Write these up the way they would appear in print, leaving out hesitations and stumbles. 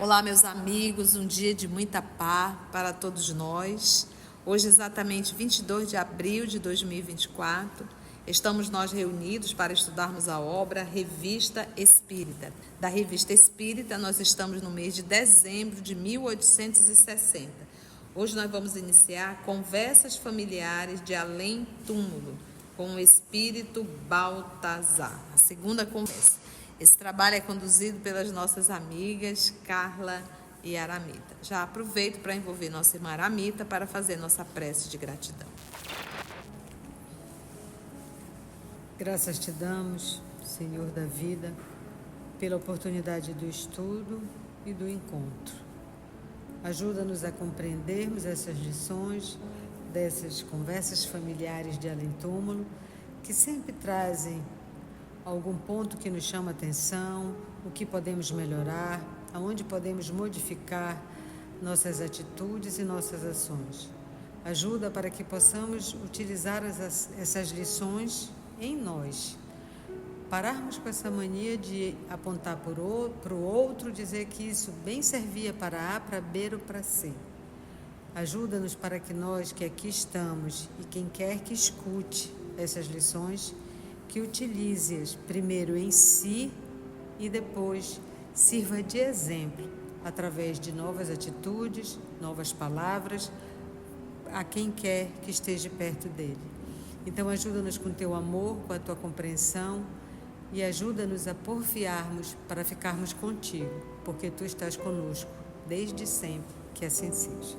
Olá, meus amigos, um dia de muita paz para todos nós. Hoje, exatamente 22 de abril de 2024, estamos nós reunidos para estudarmos a obra Revista Espírita. Da Revista Espírita, nós estamos no mês de dezembro de 1860. Hoje nós vamos iniciar Conversas Familiares de Além Túmulo, com o Espírito Baltazar, a segunda conversa. Esse trabalho é conduzido pelas nossas amigas Carla e Aramita. Já aproveito para envolver nossa irmã Aramita para fazer nossa prece de gratidão. Graças te damos, Senhor da vida, pela oportunidade do estudo e do encontro. Ajuda-nos a compreendermos essas lições, dessas conversas familiares de além-túmulo, que sempre trazem algum ponto que nos chama a atenção, o que podemos melhorar, aonde podemos modificar nossas atitudes e nossas ações. Ajuda para que possamos utilizar essas lições em nós. Pararmos com essa mania de apontar para o outro, dizer que isso bem servia para A, para B ou para C. Ajuda-nos para que nós que aqui estamos e quem quer que escute essas lições, que utilize-as primeiro em si e depois sirva de exemplo através de novas atitudes, novas palavras a quem quer que esteja perto dele. Então ajuda-nos com teu amor, com a tua compreensão e ajuda-nos a porfiarmos para ficarmos contigo, porque tu estás conosco desde sempre, que assim seja.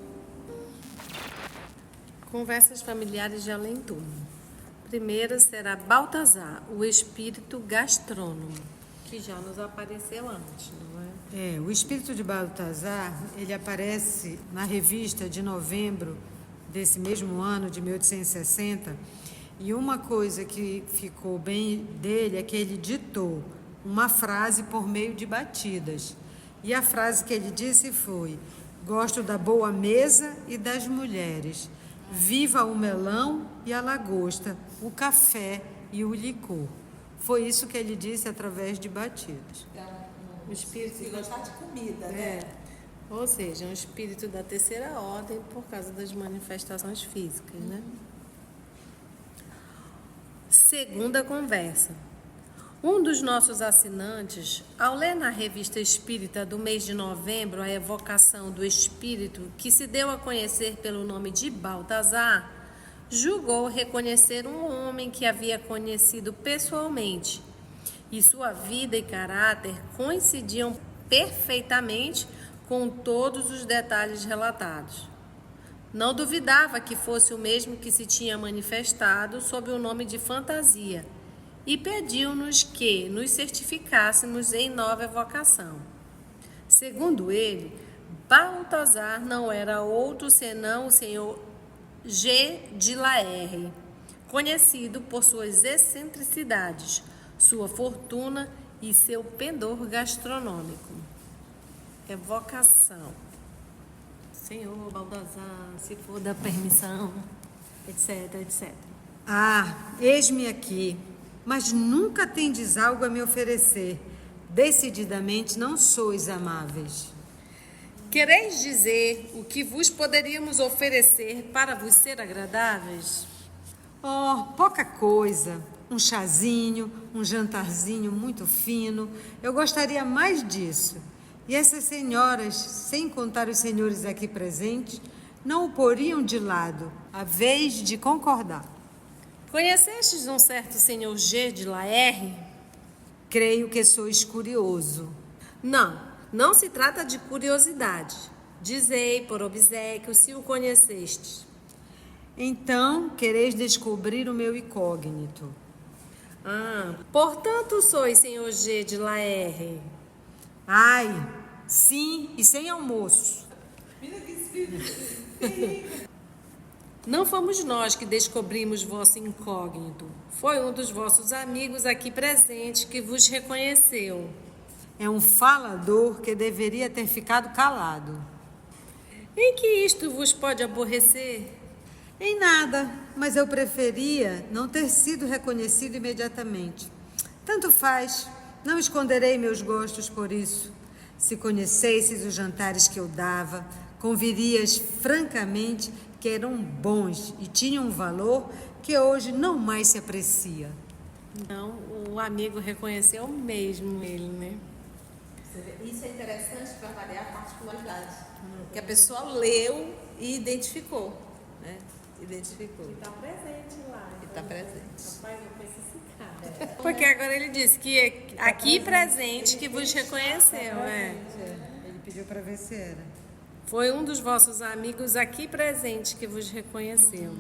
Conversas familiares de além túmulo. Primeira será Baltazar, o espírito gastrônomo, que já nos apareceu antes, não é? O espírito de Baltazar, ele aparece na revista de novembro desse mesmo ano, de 1860, e uma coisa que ficou bem dele é que ele ditou uma frase por meio de batidas. E a frase que ele disse foi: gosto da boa mesa e das mulheres. Viva o melão e a lagosta, o café e o licor. Foi isso que ele disse através de batidas. O espírito Se gostar de comida, né? Ou seja, um espírito da terceira ordem por causa das manifestações físicas, né? Segunda conversa. Um dos nossos assinantes, ao ler na Revista Espírita do mês de novembro a evocação do espírito que se deu a conhecer pelo nome de Baltazar, julgou reconhecer um homem que havia conhecido pessoalmente, e sua vida e caráter coincidiam perfeitamente com todos os detalhes relatados. Não duvidava que fosse o mesmo que se tinha manifestado sob o nome de Fantasia, e pediu-nos que nos certificássemos em nova evocação. Segundo ele, Baltazar não era outro senão o senhor G. de Laerre, conhecido por suas excentricidades, sua fortuna e seu pendor gastronômico. Evocação. Senhor Baltazar, se for da permissão, etc, etc. Eis-me aqui, mas nunca tendes algo a me oferecer. Decididamente não sois amáveis. Quereis dizer o que vos poderíamos oferecer para vos ser agradáveis? Pouca coisa. Um chazinho, um jantarzinho muito fino. Eu gostaria mais disso. E essas senhoras, sem contar os senhores aqui presentes, não o poriam de lado, a vez de concordar. Conhecestes um certo senhor G. de Laerre? Creio que sois curioso. Não se trata de curiosidade. Dizei por obséquio se o conhecestes. Então, quereis descobrir o meu incógnito. Portanto sois senhor G. de Laerre. Sim, e sem almoço. Não fomos nós que descobrimos vosso incógnito. Foi um dos vossos amigos aqui presente que vos reconheceu. É um falador que deveria ter ficado calado. Em que isto vos pode aborrecer? Em nada, mas eu preferia não ter sido reconhecido imediatamente. Tanto faz, não esconderei meus gostos por isso. Se conhecesses os jantares que eu dava, convirias francamente que eram bons e tinham um valor que hoje não mais se aprecia. Não, o amigo reconheceu mesmo ele, né? Isso é interessante para variar a particularidade. Que a pessoa leu e identificou, né? Identificou. Está presente lá. E está presente. Rapaz, eu conheço esse cara. Porque agora ele disse que aqui presente que vos reconheceu, Ele pediu para ver se era. Foi um dos vossos amigos aqui presente que vos reconheceu.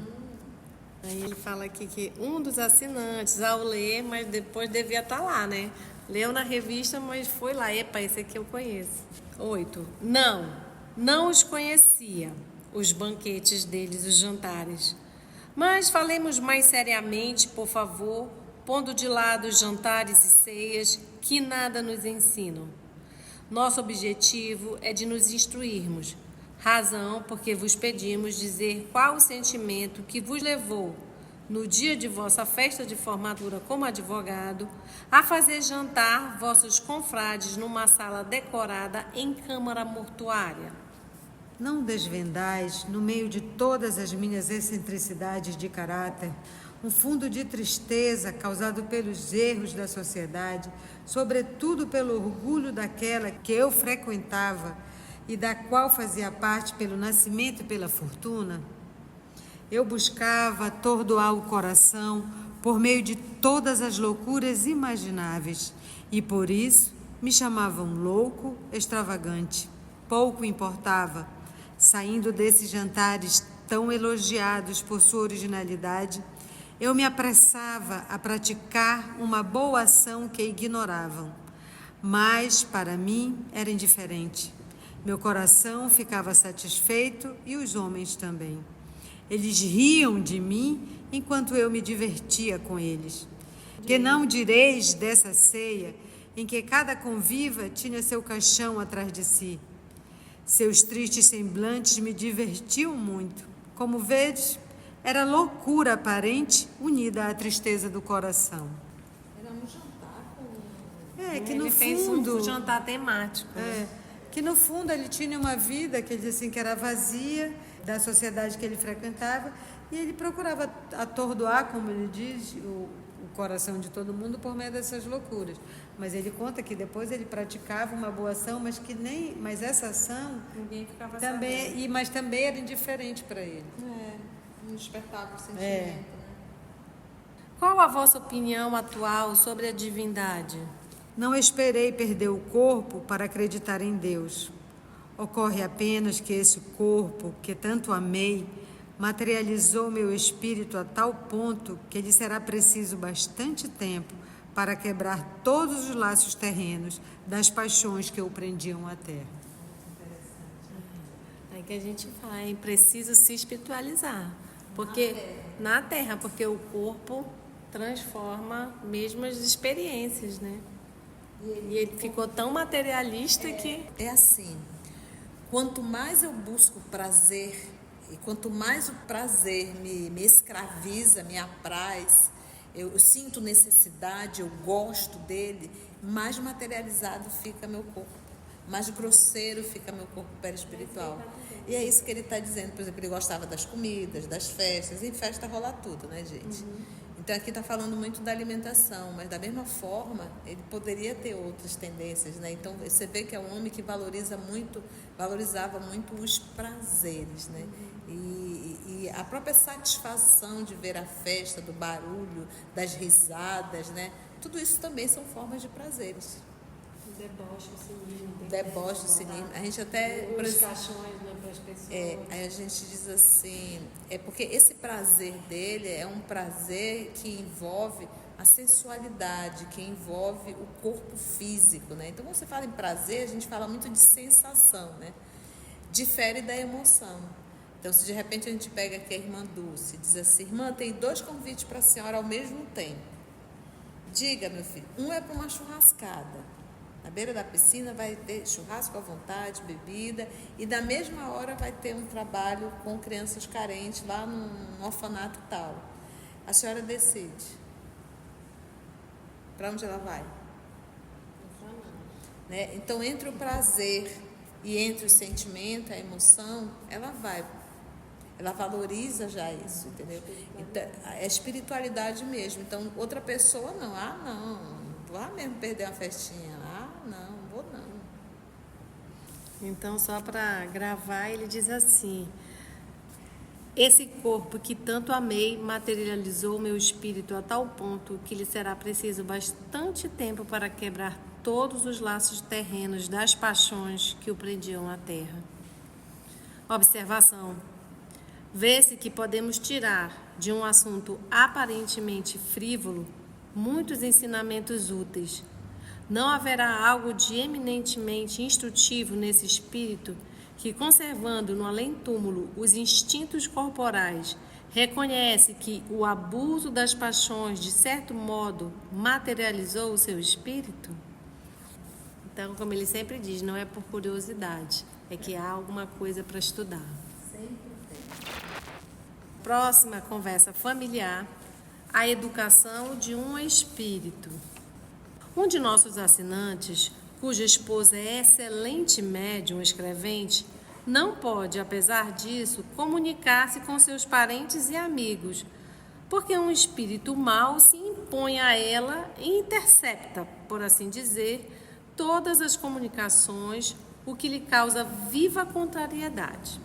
Aí ele fala aqui que um dos assinantes, ao ler, mas depois devia estar lá, né? Leu na revista, mas foi lá. Epa, esse aqui eu conheço. 8. Não os conhecia, os banquetes deles, os jantares. Mas falemos mais seriamente, por favor, pondo de lado os jantares e ceias que nada nos ensinam. Nosso objetivo é de nos instruirmos, razão porque vos pedimos dizer qual o sentimento que vos levou, no dia de vossa festa de formatura como advogado, a fazer jantar vossos confrades numa sala decorada em câmara mortuária. Não desvendais, no meio de todas as minhas excentricidades de caráter, um fundo de tristeza causado pelos erros da sociedade, sobretudo pelo orgulho daquela que eu frequentava e da qual fazia parte pelo nascimento e pela fortuna? Eu buscava atordoar o coração por meio de todas as loucuras imagináveis e por isso me chamavam louco, extravagante. Pouco importava. Saindo desses jantares tão elogiados por sua originalidade, eu me apressava a praticar uma boa ação que ignoravam. Mas, para mim, era indiferente. Meu coração ficava satisfeito e os homens também. Eles riam de mim enquanto eu me divertia com eles. Que não direis dessa ceia em que cada conviva tinha seu caixão atrás de si. Seus tristes semblantes me divertiam muito. Como vedes, era loucura aparente unida à tristeza do coração. Era um jantar com... Que no Ele fez fundo... um jantar temático. Que no fundo ele tinha uma vida que ele disse assim, que era vazia da sociedade que ele frequentava e ele procurava atordoar, como ele diz, o coração de todo mundo por meio dessas loucuras. Mas ele conta que depois ele praticava uma boa ação, mas essa ação Ninguém ficava também, mas também era indiferente para ele. Não despertava o sentimento, né? Qual a vossa opinião atual sobre a divindade? Não esperei perder o corpo para acreditar em Deus. Ocorre apenas que esse corpo, que tanto amei, materializou meu espírito a tal ponto que lhe será preciso bastante tempo para quebrar todos os laços terrenos das paixões que o prendiam à terra. Aí que a gente fala, é preciso se espiritualizar. Porque na terra, porque o corpo transforma mesmo as experiências, né? E ele ficou tão materialista que... É assim, quanto mais eu busco prazer, e quanto mais o prazer me escraviza, me apraz, eu sinto necessidade, eu gosto dele, mais materializado fica meu corpo, mais grosseiro fica meu corpo perispiritual. E é isso que ele está dizendo. Por exemplo, ele gostava das comidas, das festas, e em festa rola tudo, né, gente? Então aqui está falando muito da alimentação, mas da mesma forma ele poderia ter outras tendências, né? Então você vê que é um homem que valorizava muito os prazeres, né? E a própria satisfação de ver a festa, do barulho, das risadas, né? Tudo isso também são formas de prazeres. Deboche, cinismo. A gente até... Os caixões, né, para as pessoas. Aí a gente diz assim, porque esse prazer dele é um prazer que envolve a sensualidade, que envolve o corpo físico, né? Então, quando você fala em prazer, a gente fala muito de sensação, né? Difere da emoção. Então, se de repente a gente pega aqui a irmã Dulce e diz assim, irmã, tem 2 convites para a senhora ao mesmo tempo. Diga, meu filho, um é para uma churrascada Na beira da piscina vai ter churrasco à vontade, bebida, e na mesma hora vai ter um trabalho com crianças carentes lá num orfanato tal. A senhora decide. Para onde ela vai? Né? Então, entre o prazer e entre o sentimento, a emoção, ela vai. Ela valoriza já isso, entendeu? Então, é espiritualidade mesmo. Então, outra pessoa não. Ah, não. Vou lá mesmo perder uma festinha. Ah, não, vou não. Então, só para gravar, ele diz assim: esse corpo que tanto amei materializou meu espírito a tal ponto que lhe será preciso bastante tempo para quebrar todos os laços terrenos das paixões que o prendiam à terra. Observação: vê-se que podemos tirar de um assunto aparentemente frívolo muitos ensinamentos úteis. Não haverá algo de eminentemente instrutivo nesse espírito que, conservando no além-túmulo os instintos corporais, reconhece que o abuso das paixões, de certo modo, materializou o seu espírito? Então, como ele sempre diz, não é por curiosidade, é que há alguma coisa para estudar. Próxima conversa familiar: a educação de um espírito. Um de nossos assinantes, cuja esposa é excelente médium escrevente, não pode, apesar disso, comunicar-se com seus parentes e amigos, porque um espírito mau se impõe a ela e intercepta, por assim dizer, todas as comunicações, o que lhe causa viva contrariedade.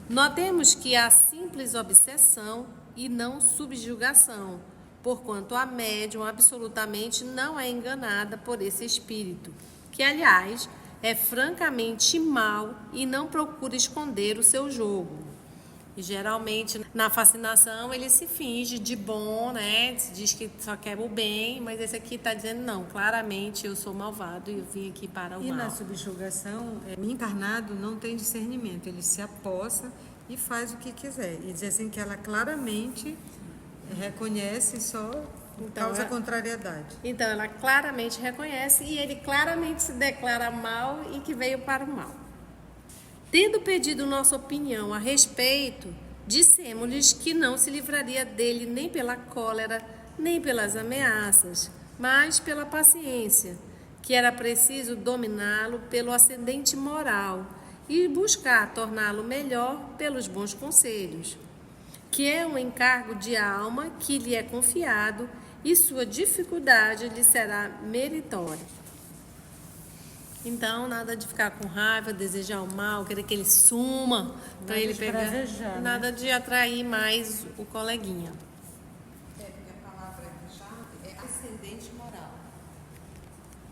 Notemos que há simples obsessão e não subjugação, porquanto a médium absolutamente não é enganada por esse espírito, que, aliás, é francamente mau e não procura esconder o seu jogo. E, geralmente, na fascinação, ele se finge de bom, né? Diz que só quer o bem, mas esse aqui está dizendo, não, claramente eu sou malvado e eu vim aqui para o mal. E na subjugação, o encarnado não tem discernimento, ele se apossa e faz o que quiser. E diz assim que ela claramente reconhece, só causa contrariedade. Então, ela claramente reconhece e ele claramente se declara mal e que veio para o mal. Tendo pedido nossa opinião a respeito, dissemos-lhes que não se livraria dele nem pela cólera, nem pelas ameaças, mas pela paciência, que era preciso dominá-lo pelo ascendente moral e buscar torná-lo melhor pelos bons conselhos, que é um encargo de alma que lhe é confiado e sua dificuldade lhe será meritória. Então, nada de ficar com raiva, desejar o mal, querer que ele suma para ele pegar. Prazejar, nada de atrair mais o coleguinha. Porque a palavra-chave é ascendente moral.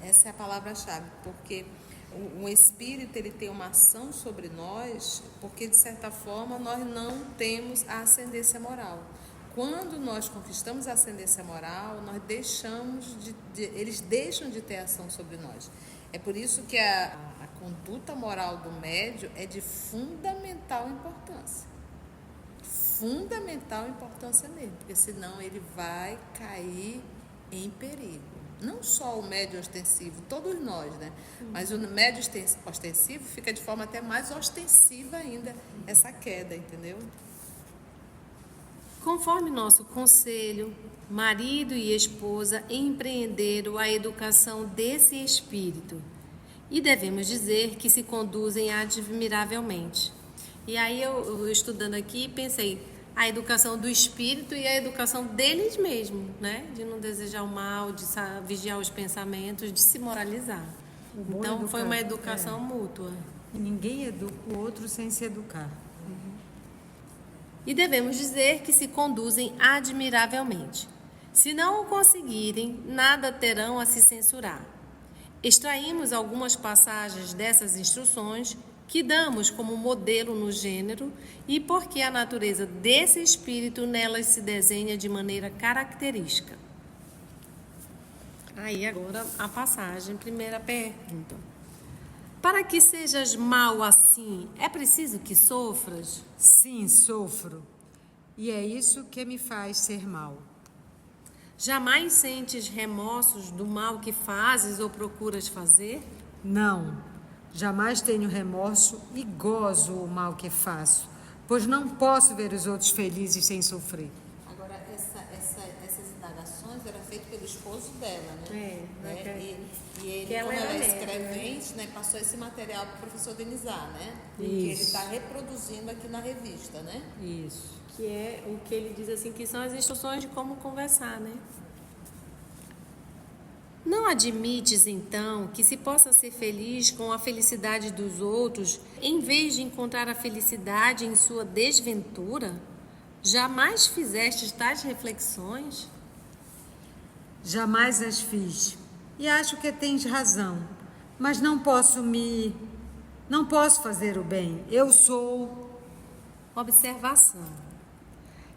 Essa é a palavra-chave, porque o espírito ele tem uma ação sobre nós, porque de certa forma nós não temos a ascendência moral. Quando nós conquistamos a ascendência moral, nós eles deixam de ter ação sobre nós. É por isso que a conduta moral do médium é de fundamental importância. Fundamental importância mesmo, porque senão ele vai cair em perigo. Não só o médium ostensivo, todos nós, né? Mas o médium ostensivo fica de forma até mais ostensiva ainda essa queda, entendeu? Conforme nosso conselho, marido e esposa empreenderam a educação desse espírito e devemos dizer que se conduzem admiravelmente. E aí eu estudando aqui pensei, a educação do espírito e a educação deles mesmos, né? De não desejar o mal, de vigiar os pensamentos, de se moralizar. Então foi uma educação mútua. Ninguém educa o outro sem se educar. E devemos dizer que se conduzem admiravelmente. Se não o conseguirem, nada terão a se censurar. Extraímos algumas passagens dessas instruções que damos como modelo no gênero e porque a natureza desse espírito nelas se desenha de maneira característica. Aí agora a passagem, primeira pergunta. Para que sejas mau assim, é preciso que sofras? Sim, sofro. E é isso que me faz ser mau. Jamais sentes remorsos do mal que fazes ou procuras fazer? Não, jamais tenho remorso e gozo o mal que faço, pois não posso ver os outros felizes sem sofrer. Agora, essas indagações eram feitas pelo esposo dela, né? E ele, que como ela ela é era médica, escrevente, né, passou esse material para o professor Denizar, né? Isso. Que ele está reproduzindo aqui na revista, né? Isso. Que é o que ele diz assim, que são as instruções de como conversar, né? Não admites, então, que se possa ser feliz com a felicidade dos outros, em vez de encontrar a felicidade em sua desventura? Jamais fizeste tais reflexões? Jamais as fiz. E acho que tens razão. Mas não posso fazer o bem. Eu sou... Observação.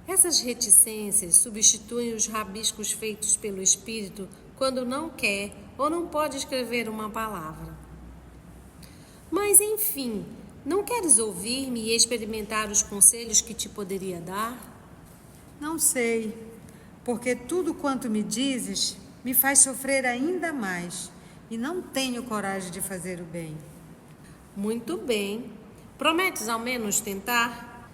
Essas reticências substituem os rabiscos feitos pelo espírito quando não quer ou não pode escrever uma palavra. Mas, enfim, não queres ouvir-me e experimentar os conselhos que te poderia dar? Não sei, porque tudo quanto me dizes me faz sofrer ainda mais e não tenho coragem de fazer o bem. Muito bem. Prometes ao menos tentar?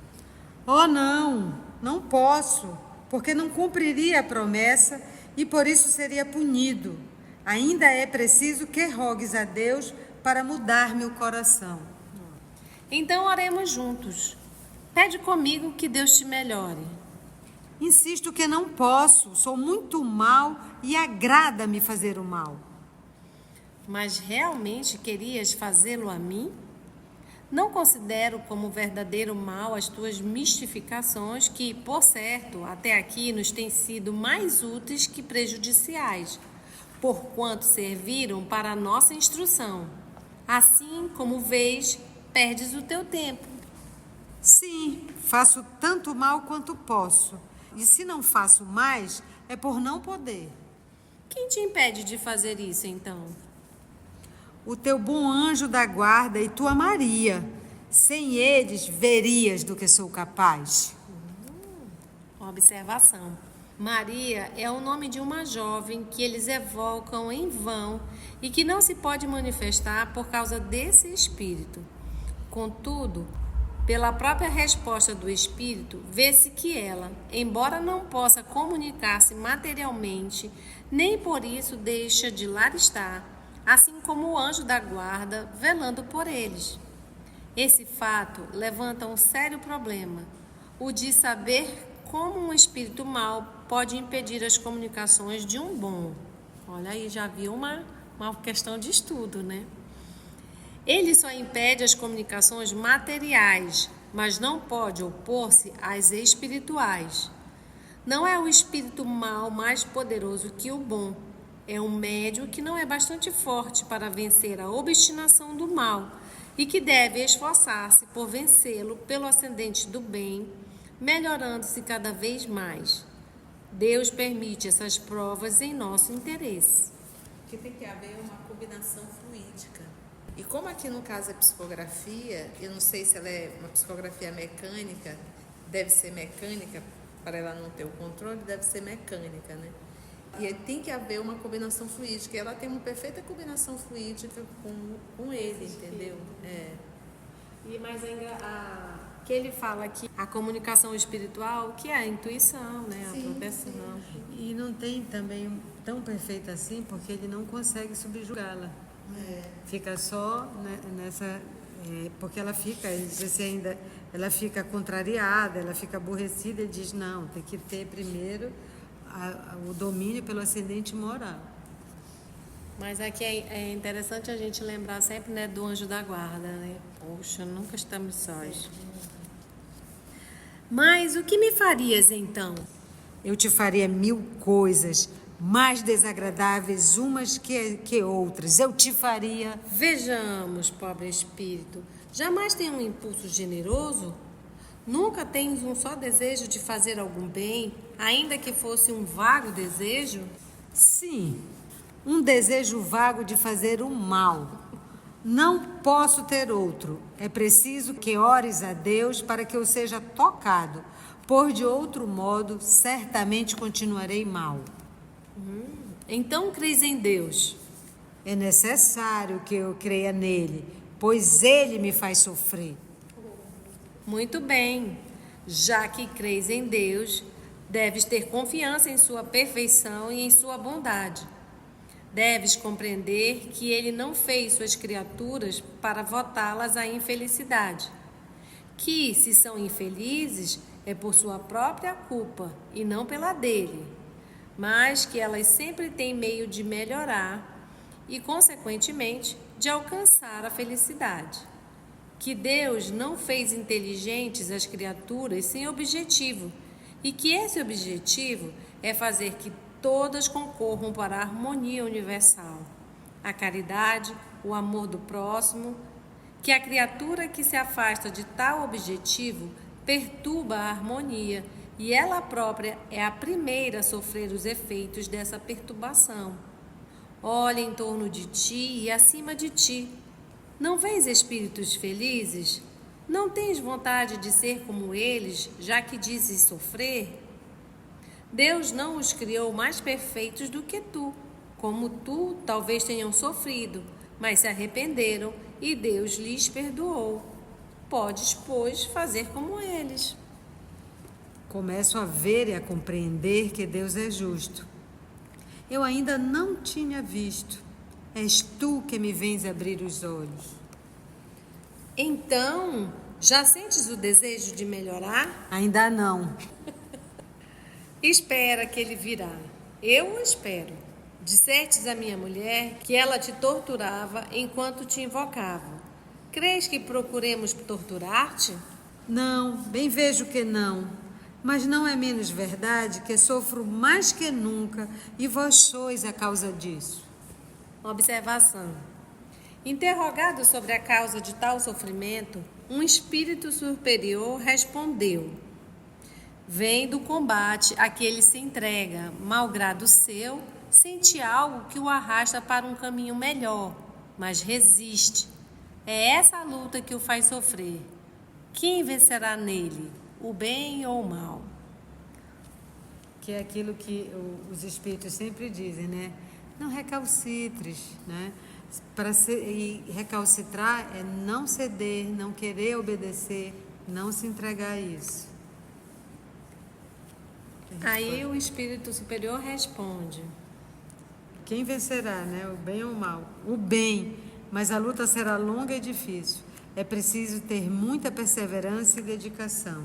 Oh, não posso, porque não cumpriria a promessa e por isso seria punido. Ainda é preciso que rogues a Deus para mudar meu coração. Então oremos juntos. Pede comigo que Deus te melhore. Insisto que não posso, sou muito mal e agrada-me fazer o mal. Mas realmente querias fazê-lo a mim? Não considero como verdadeiro mal as tuas mistificações que, por certo, até aqui nos têm sido mais úteis que prejudiciais, porquanto serviram para a nossa instrução. Assim, como vês, perdes o teu tempo. Sim, faço tanto mal quanto posso. E se não faço mais, é por não poder. Quem te impede de fazer isso, então? O teu bom anjo da guarda e tua Maria. Sem eles, verias do que sou capaz. Observação. Maria é o nome de uma jovem que eles evocam em vão e que não se pode manifestar por causa desse espírito. Contudo, pela própria resposta do espírito, vê-se que ela, embora não possa comunicar-se materialmente, nem por isso deixa de lá estar, assim como o anjo da guarda velando por eles. Esse fato levanta um sério problema, o de saber como um espírito mau pode impedir as comunicações de um bom. Olha aí, já viu uma questão de estudo, né? Ele só impede as comunicações materiais, mas não pode opor-se às espirituais. Não é o espírito mau mais poderoso que o bom. É um médium que não é bastante forte para vencer a obstinação do mal e que deve esforçar-se por vencê-lo pelo ascendente do bem, melhorando-se cada vez mais. Deus permite essas provas em nosso interesse. Que tem que haver uma combinação fluídica. E como aqui no caso é psicografia, eu não sei se ela é uma psicografia mecânica, deve ser mecânica, para ela não ter o controle, deve ser mecânica, né? E aí tem que haver uma combinação fluídica. E ela tem uma perfeita combinação fluídica com ele, entendeu? Mas que ele fala que a comunicação espiritual, que é a intuição, né? A proteção. E não tem também tão perfeita assim, porque ele não consegue subjugá-la. Fica só nessa... porque ela fica, ele diz assim, ainda, ela fica contrariada, ela fica aborrecida, ele diz, não, tem que ter primeiro o domínio pelo ascendente moral. Mas aqui é interessante a gente lembrar sempre, né, do anjo da guarda, né? Poxa, nunca estamos sós. Mas o que me farias então? Eu te faria 1000 coisas, mais desagradáveis umas que outras. Eu te faria... Vejamos, pobre espírito, jamais tem um impulso generoso? Nunca tens um só desejo de fazer algum bem, ainda que fosse um vago desejo? Sim, um desejo vago de fazer o mal. Não posso ter outro. É preciso que ores a Deus para que eu seja tocado, pois de outro modo certamente continuarei mal. Então crês em Deus. É necessário que eu creia nele, pois ele me faz sofrer. Muito bem. Já que crês em Deus, deves ter confiança em sua perfeição e em sua bondade. Deves compreender que ele não fez suas criaturas para votá-las à infelicidade. Que, se são infelizes, é por sua própria culpa e não pela dele. Mas que elas sempre têm meio de melhorar e, consequentemente, de alcançar a felicidade. Que Deus não fez inteligentes as criaturas sem objetivo, e que esse objetivo é fazer que todas concorram para a harmonia universal, a caridade, o amor do próximo, que a criatura que se afasta de tal objetivo perturba a harmonia e ela própria é a primeira a sofrer os efeitos dessa perturbação. Olha em torno de ti e acima de ti. Não vês espíritos felizes? Não tens vontade de ser como eles, já que dizes sofrer? Deus não os criou mais perfeitos do que tu. Como tu, talvez tenham sofrido, mas se arrependeram e Deus lhes perdoou. Podes, pois, fazer como eles. Começo a ver e a compreender que Deus é justo. Eu ainda não tinha visto. És tu que me vens abrir os olhos. Então, já sentes o desejo de melhorar? Ainda não. Espera que ele virá. Eu o espero. Dissestes à minha mulher que ela te torturava enquanto te invocava. Crês que procuremos torturar-te? Não, bem vejo que não. Mas não é menos verdade que sofro mais que nunca e vós sois a causa disso. Observação. Interrogado sobre a causa de tal sofrimento, um espírito superior respondeu: vem do combate a que ele se entrega, malgrado seu, sente algo que o arrasta para um caminho melhor, mas resiste. É essa a luta que o faz sofrer. Quem vencerá nele, o bem ou o mal? Que é aquilo que os espíritos sempre dizem, né? Não recalcitres, né? E recalcitrar é não ceder, não querer obedecer, não se entregar a isso. Aí o espírito superior responde: quem vencerá, né? O bem ou o mal? O bem, mas a luta será longa e difícil. É preciso ter muita perseverança e dedicação.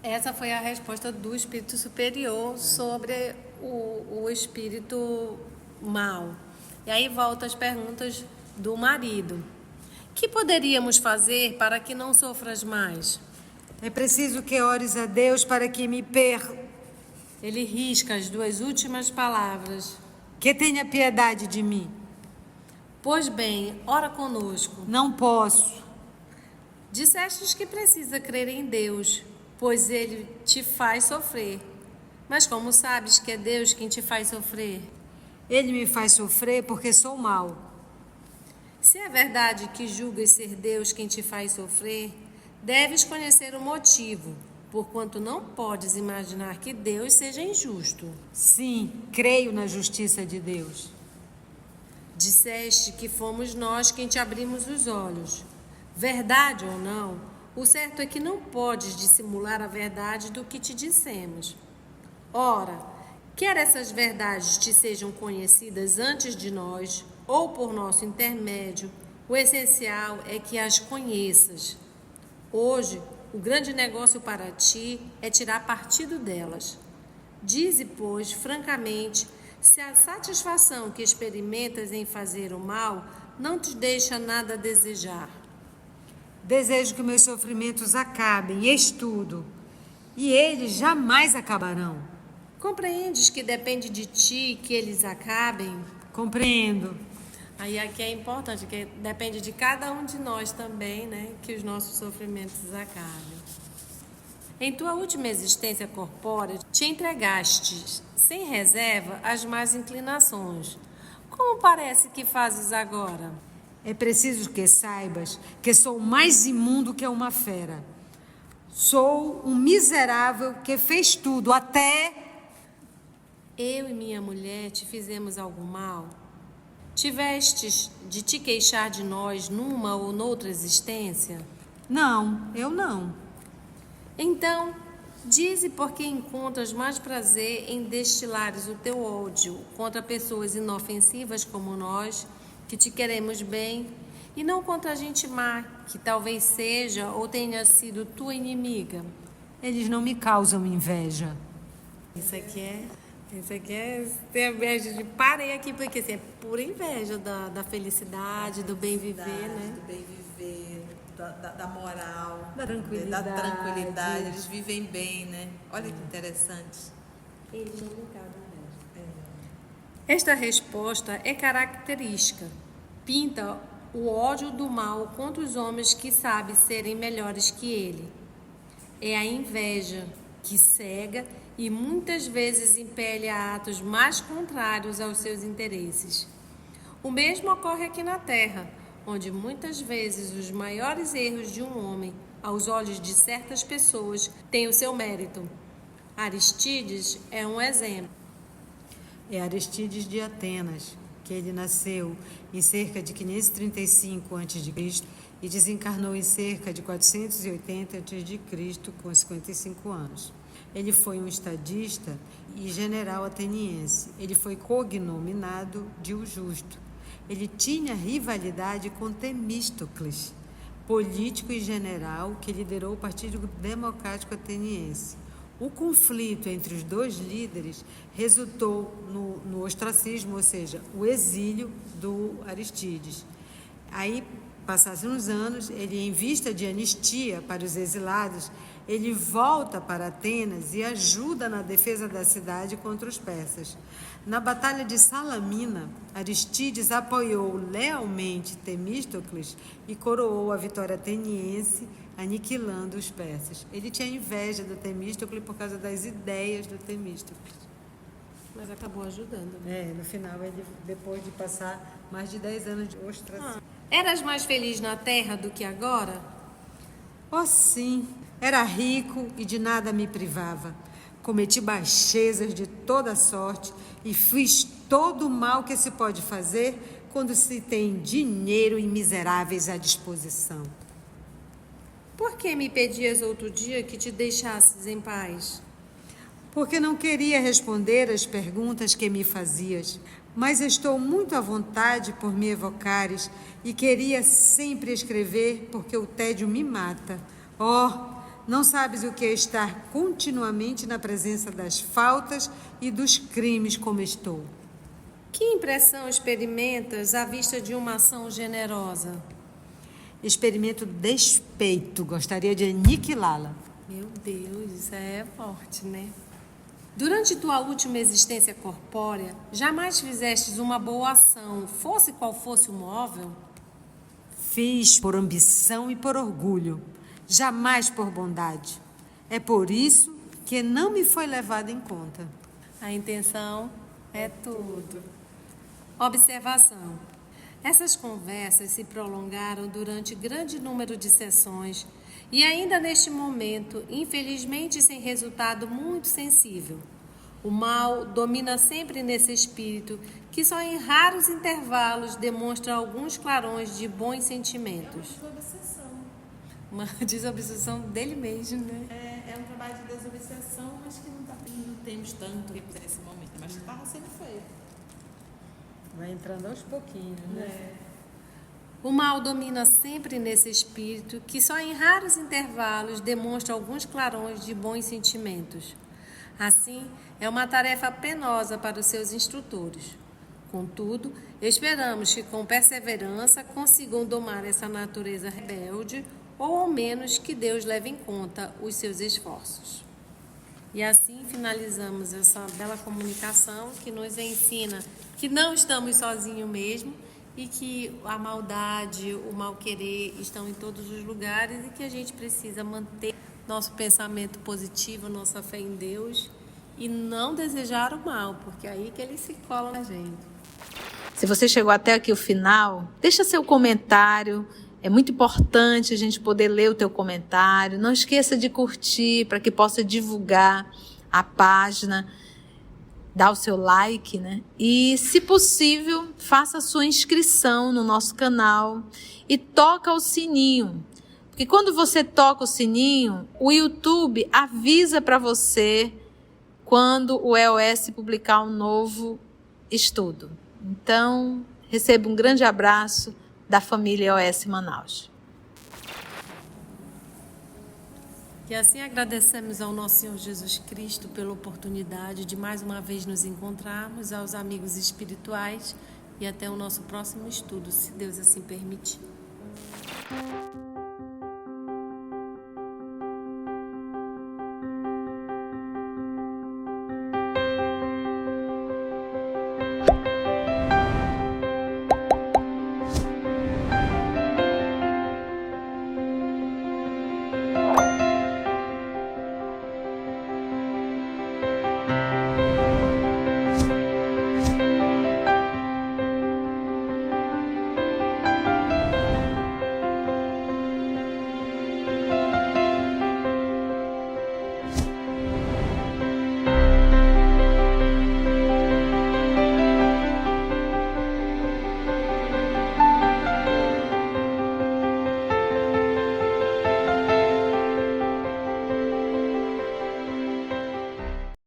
Essa foi a resposta do espírito superior sobre o espírito mal. E aí volta as perguntas do marido. Que poderíamos fazer para que não sofras mais? É preciso que ores a Deus para que me perdoe. Ele risca as duas últimas palavras. Que tenha piedade de mim. Pois bem, ora conosco. Não posso. Dissestes que precisa crer em Deus, pois Ele te faz sofrer. Mas como sabes que é Deus quem te faz sofrer? Ele me faz sofrer porque sou mau. Se é verdade que julgas ser Deus quem te faz sofrer, deves conhecer o motivo, porquanto não podes imaginar que Deus seja injusto. Sim, creio na justiça de Deus. Disseste que fomos nós quem te abrimos os olhos. Verdade ou não, o certo é que não podes dissimular a verdade do que te dissemos. Ora, quer essas verdades te sejam conhecidas antes de nós ou por nosso intermédio, o essencial é que as conheças. Hoje, o grande negócio para ti é tirar partido delas. Dize, pois, francamente, se a satisfação que experimentas em fazer o mal não te deixa nada a desejar. Desejo que meus sofrimentos acabem, estudo, e eles jamais acabarão. Compreendes que depende de ti que eles acabem? Compreendo. Aí aqui é importante, que depende de cada um de nós também, né? Que os nossos sofrimentos acabem. Em tua última existência corpórea, te entregaste sem reserva às más inclinações. Como parece que fazes agora? É preciso que saibas que sou mais imundo que uma fera. Sou um miserável que fez tudo, até Eu e minha mulher te fizemos algum mal? Tivestes de te queixar de nós numa ou noutra existência? Não, eu não. Então, dize por que encontras mais prazer em destilares o teu ódio contra pessoas inofensivas como nós, que te queremos bem, e não contra a gente má, que talvez seja ou tenha sido tua inimiga. Eles não me causam inveja. Isso aqui é ter inveja de parei aqui, porque assim, é pura inveja da felicidade, do bem viver, né? Do bem viver, da moral, Da tranquilidade. da tranquilidade. Eles vivem bem, né? Olha que interessante. Eles não me causam inveja. Esta resposta é característica. Pinta o ódio do mal contra os homens que sabem serem melhores que ele. É a inveja que cega e muitas vezes impele a atos mais contrários aos seus interesses. O mesmo ocorre aqui na Terra, onde muitas vezes os maiores erros de um homem, aos olhos de certas pessoas, têm o seu mérito. Aristides é um exemplo. É Aristides de Atenas, que ele nasceu em cerca de 535 a.C. e desencarnou em cerca de 480 a.C., com 55 anos. Ele foi um estadista e general ateniense. Ele foi cognominado de O Justo. Ele tinha rivalidade com Temístocles, político e general que liderou o Partido Democrático Ateniense. O conflito entre os dois líderes resultou no ostracismo, ou seja, o exílio do Aristides. Aí, passados uns anos, ele, em vista de anistia para os exilados, ele volta para Atenas e ajuda na defesa da cidade contra os persas. Na Batalha de Salamina, Aristides apoiou lealmente Temístocles e coroou a vitória ateniense, aniquilando os persas. Ele tinha inveja do Temístocles por causa das ideias do Temístocles. Mas acabou ajudando, né? No final, ele, depois de passar mais de 10 anos de ostracismo. Eras mais feliz na terra do que agora? Oh, sim, era rico e de nada me privava. Cometi baixezas de toda sorte e fiz todo o mal que se pode fazer quando se tem dinheiro e miseráveis à disposição. Por que me pedias outro dia que te deixasses em paz? Porque não queria responder às perguntas que me fazias, mas estou muito à vontade por me evocares e queria sempre escrever porque o tédio me mata. Oh, não sabes o que é estar continuamente na presença das faltas e dos crimes como estou. Que impressão experimentas à vista de uma ação generosa? Experimento despeito, gostaria de aniquilá-la. Meu Deus, isso é forte, né? Durante tua última existência corpórea, jamais fizestes uma boa ação, fosse qual fosse o móvel? Fiz por ambição e por orgulho, jamais por bondade. É por isso que não me foi levado em conta. A intenção é tudo. Observação. Essas conversas se prolongaram durante grande número de sessões e ainda neste momento, infelizmente sem resultado muito sensível. O mal domina sempre nesse espírito que só em raros intervalos demonstra alguns clarões de bons sentimentos. É uma desobsessão. Uma desobsessão dele mesmo, né? É um trabalho de desobsessão, mas que não temos tanto nesse momento, mas que estava sendo feito. Vai entrando aos pouquinhos, né? O mal domina sempre nesse espírito que só em raros intervalos demonstra alguns clarões de bons sentimentos. Assim, é uma tarefa penosa para os seus instrutores. Contudo, esperamos que com perseverança consigam domar essa natureza rebelde ou ao menos que Deus leve em conta os seus esforços. E assim finalizamos essa bela comunicação que nos ensina que não estamos sozinhos mesmo e que a maldade, o mal-querer estão em todos os lugares e que a gente precisa manter nosso pensamento positivo, nossa fé em Deus e não desejar o mal, porque é aí que ele se cola na gente. Se você chegou até aqui o final, deixa seu comentário. É muito importante a gente poder ler o teu comentário. Não esqueça de curtir para que possa divulgar a página. dá o seu like, né? E, se possível, faça a sua inscrição no nosso canal e toca o sininho. Porque quando você toca o sininho, o YouTube avisa para você quando o EOS publicar um novo estudo. Então, receba um grande abraço da família EOS Manaus. E assim agradecemos ao nosso Senhor Jesus Cristo pela oportunidade de mais uma vez nos encontrarmos, aos amigos espirituais, e até o nosso próximo estudo, se Deus assim permitir.